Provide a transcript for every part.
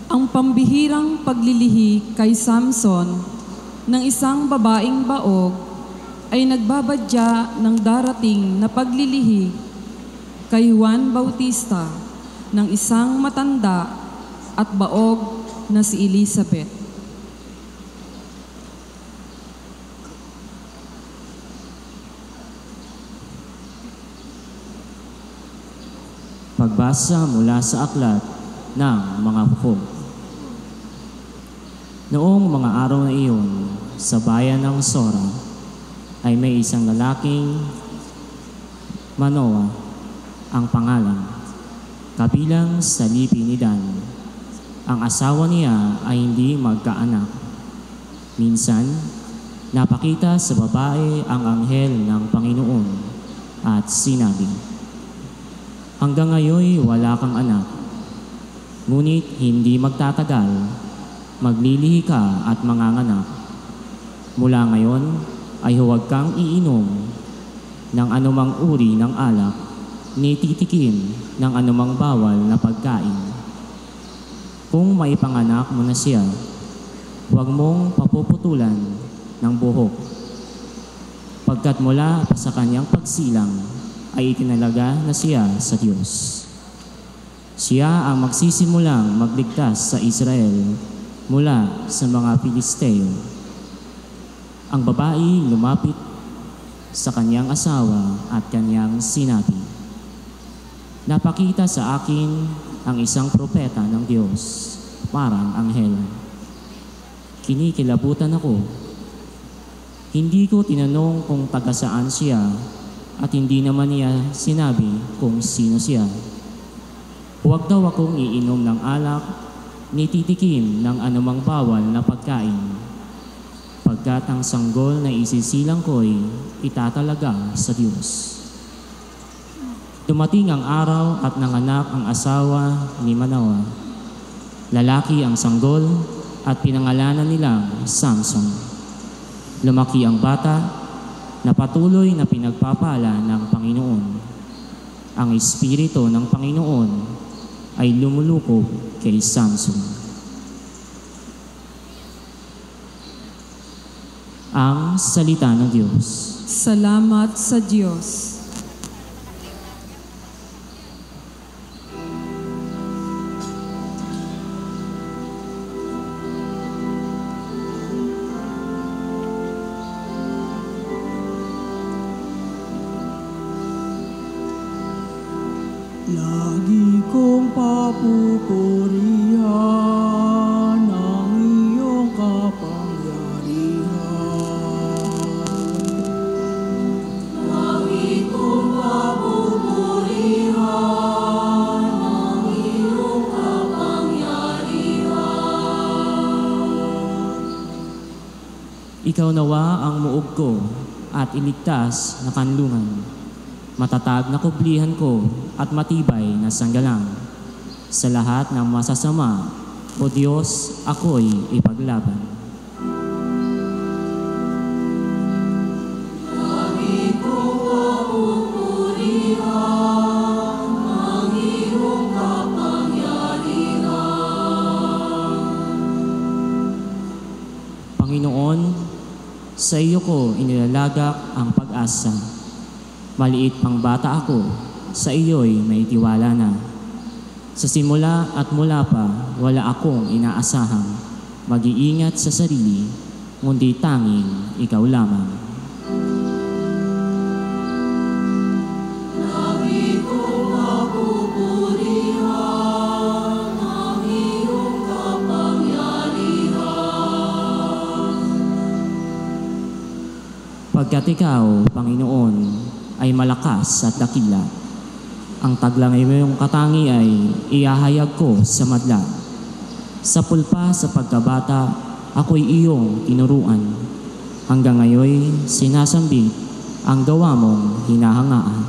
Ang pambihirang paglilihi kay Samson ng isang babaeng baog ay nagbabadya ng darating na paglilihi kay Juan Bautista ng isang matanda at baog na si Elizabeth. Pagbasa mula sa aklat ng mga hukbo. Noong mga araw na iyon, sa bayan ng Sora, ay may isang lalaking Manoah ang pangalan, kabilang sa lipi ni Dan. Ang asawa niya ay hindi magkaanak. Minsan, napakita sa babae ang anghel ng Panginoon at sinabi, "Hanggang ngayon wala kang anak, ngunit hindi magtatagal, maglilihi ka at manganganak. Mula ngayon ay huwag kang iinom ng anumang uri ng alak, ni titikim ng anumang bawal na pagkain. Kung maipanganak mo na siya, huwag mong papuputulan ng buhok, pagkat mula pa sa kanyang pagsilang ay itinalaga na siya sa Diyos. Siya ang magsisimulang magligtas sa Israel mula sa mga Pilisteo." Ang babae lumapit sa kanyang asawa at kanyang sinabi, "Napakita sa akin ang isang propeta ng Diyos, parang anghel. Kinikilabutan ako. Hindi ko tinanong kung taga saan siya at hindi naman niya sinabi kung sino siya. Huwag daw akong iinom ng alak, ni titikim ng anumang bawal na pagkain, pagkat ang sanggol na isisilang ko'y itatalaga sa Diyos." Dumating ang araw at nanganak ang asawa ni Manoah. Lalaki ang sanggol at pinangalanan nilang Samson. Lumaki ang bata na patuloy na pinagpapala ng Panginoon. Ang Espiritu ng Panginoon ay lumulukob kay Samson. Ang salita ng Diyos. Salamat sa Diyos. Lagi kong papupurihan ang iyong kapangyarihan. Lagi kong papupurihan ang iyong kapangyarihan. Ikaw nawa ang muog ko at iligtas na kanlungan, matatag na kublihan ko at matibay na sanggalang. Sa lahat ng masasama, O Diyos, ako'y ipaglaban. Lagi kong papupurihan ang iyong kapangyarihan. Panginoon, sa iyo ko inilalagak ang pag-asa. Maliit pang bata ako, sa iyo'y may tiwala na. Sa simula at mula pa, wala akong inaasahang mag-iingat sa sarili, kundi tanging ikaw lamang. Lagi kong mapupurihan ang iyong kapangyarihan. Pagkat ikaw, Panginoon, ay malakas at dakila, ang taglangay mo yung katangi ay iahayag ko sa madla. Sa pulpa sa pagkabata, ako'y iyong tinuruan. Hanggang ngayon, sinasambit ang gawa mong hinahangaan.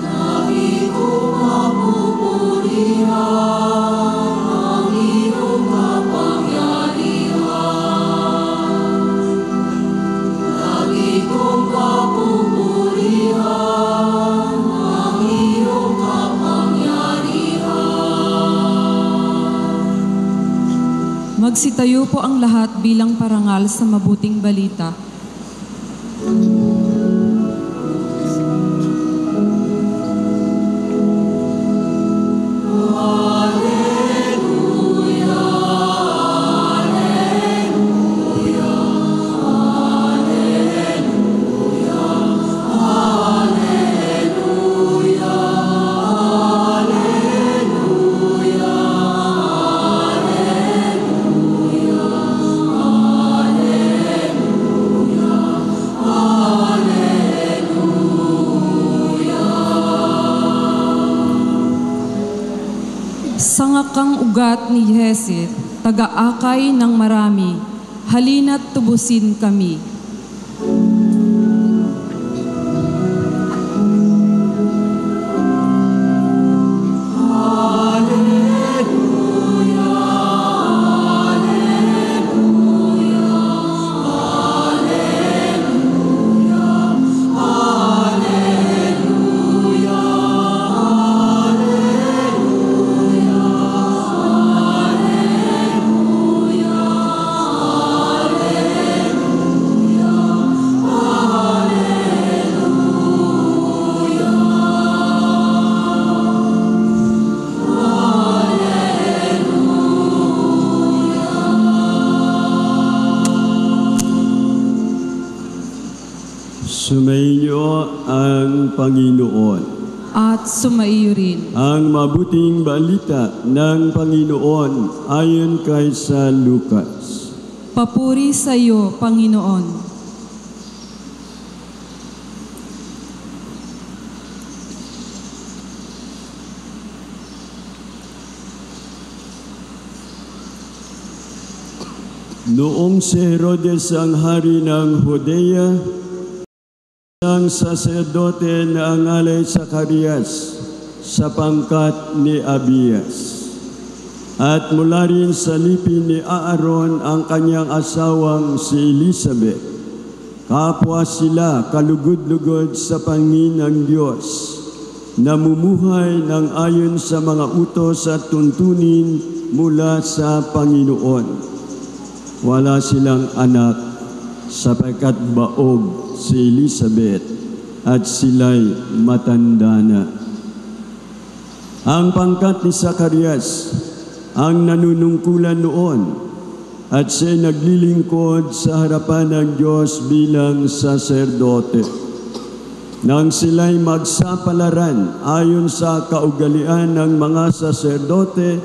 Lagi kong mapupurihan ang iyong kapangyarihan. Lagi kong papupurihan ang iyong kapangyarihan. Magsitayo po ang lahat bilang parangal sa mabuting balita. Sangakang ugat ni Jesed, taga-akay ng marami, halina't tubusin kami. Sumainyo ang Panginoon. At sumaiyo rin. Ang mabuting balita ng Panginoon ayon kay San Lucas. Papuri sa iyo, Panginoon. Noong si Herodes ang hari ng Judea, ang saserdote na angalay Zacarias sa pangkat ni Abias. At mula rin sa lipi ni Aaron ang kanyang asawang si Elizabeth. Kapwa sila kalugod-lugod sa pangin ng Diyos, namumuhay ng ayon sa mga utos at tuntunin mula sa Panginoon. Wala silang anak sapagkat baog si Elizabeth at sila'y matanda na. Ang pangkat ni Zacarias ang nanunungkulan noon at siya'y naglilingkod sa harapan ng Diyos bilang saserdote. Nang sila'y magsapalaran ayon sa kaugalian ng mga saserdote,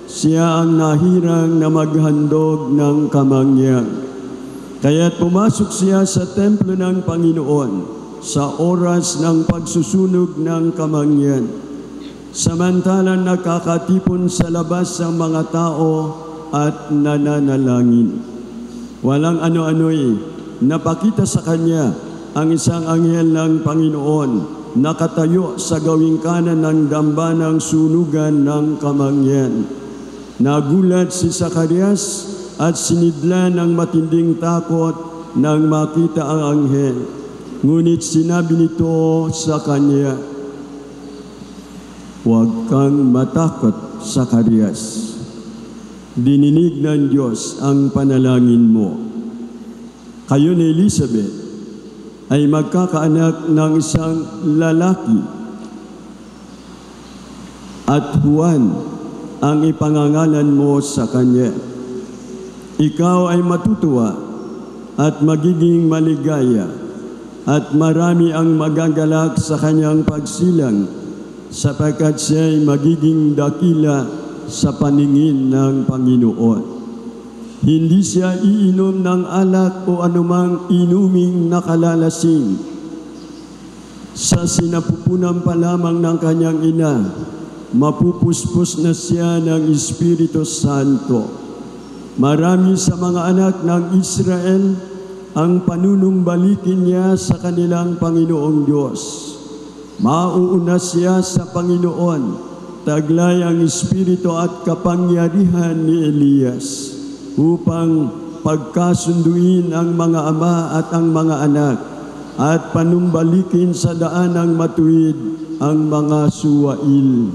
siya ang nahirang na maghandog ng kamangyan. Kaya't pumasok siya sa templo ng Panginoon sa oras ng pagsusunog ng kamangyan. Samantalang nakakatipon sa labas ang mga tao at nananalangin. Walang ano-ano'y napakita sa kanya ang isang anghel ng Panginoon nakatayo sa gawing kanan ng damba ng sunugan ng kamangyan. Nagulat si Zacarias at sinidlan ng matinding takot nang makita ang anghel. Ngunit sinabi nito sa kanya, "Huwag kang matakot, Zacarias. Dininig ng Diyos ang panalangin mo. Kayo ni Elizabeth ay magkakaanak ng isang lalaki at Juan ang ipangangalan mo sa kanya. Ikaw ay matutuwa at magiging maligaya at marami ang magagalak sa kanyang pagsilang sapagkat siya ay magiging dakila sa paningin ng Panginoon. Hindi siya iinom ng alak o anumang inuming nakalalasing. Sa sinapupunan pa lamang ng kanyang ina, mapupuspos na siya ng Espiritu Santo. Marami sa mga anak ng Israel ang panunumbalikin niya sa kanilang Panginoong Diyos. Mauuna siya sa Panginoon, taglay ang Espiritu at kapangyarihan ni Elias, upang pagkasunduin ang mga ama at ang mga anak, at panumbalikin sa daan ng matuwid ang mga suwail.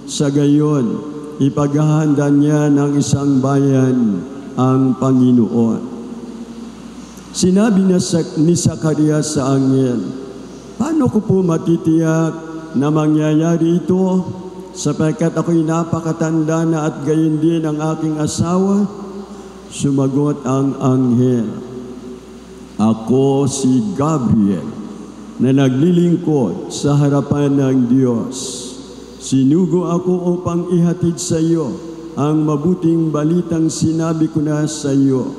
Sa gayon, ipaghahanda niya ng isang bayan ang Panginoon. Sinabi ni Zacarias sa anghel, "Paano ko po matitiyak na mangyayari ito sapagkat ako'y napakatanda na at gayon din ang aking asawa?" Sumagot ang anghel, "Ako si Gabriel na naglilingkod sa harapan ng Diyos. Sinugo ako upang ihatid sa iyo ang mabuting balitang sinabi ko na sa iyo.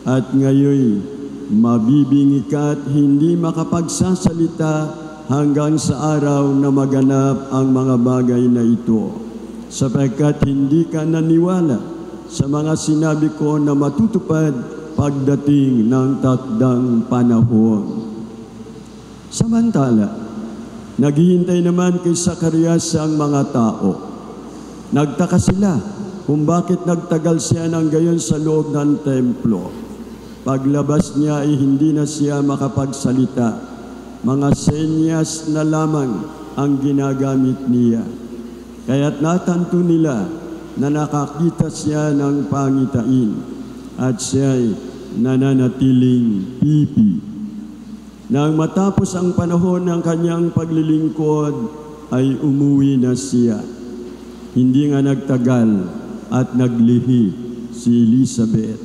At ngayon, mabibingi ka at hindi makapagsasalita hanggang sa araw na maganap ang mga bagay na ito, sapagkat hindi ka naniwala sa mga sinabi ko na matutupad pagdating ng takdang panahon." Samantala, naghihintay naman kay Zacarias ang mga tao. Nagtaka sila kung bakit nagtagal siya ng gayon sa loob ng templo. Paglabas niya ay hindi na siya makapagsalita. Mga senyas na lamang ang ginagamit niya. Kaya't natanto nila na nakakita siya ng pangitain at siya'y nananatiling pipi. Nang matapos ang panahon ng kanyang paglilingkod, ay umuwi na siya. Hindi nga nagtagal at naglihi si Elizabeth.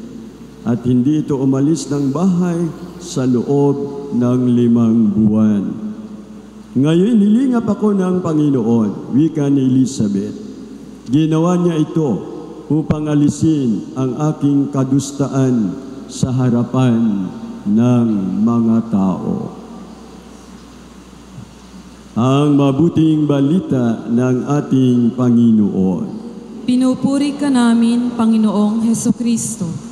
At hindi ito umalis ng bahay sa loob ng 5 buwan. Ngayon, nilingap ako ng Panginoon, wika ni Elizabeth. Ginawa niya ito upang alisin ang aking kadustaan sa harapan ng mga tao. Ang mabuting balita ng ating Panginoon. Pinupuri ka namin, Panginoong Hesukristo.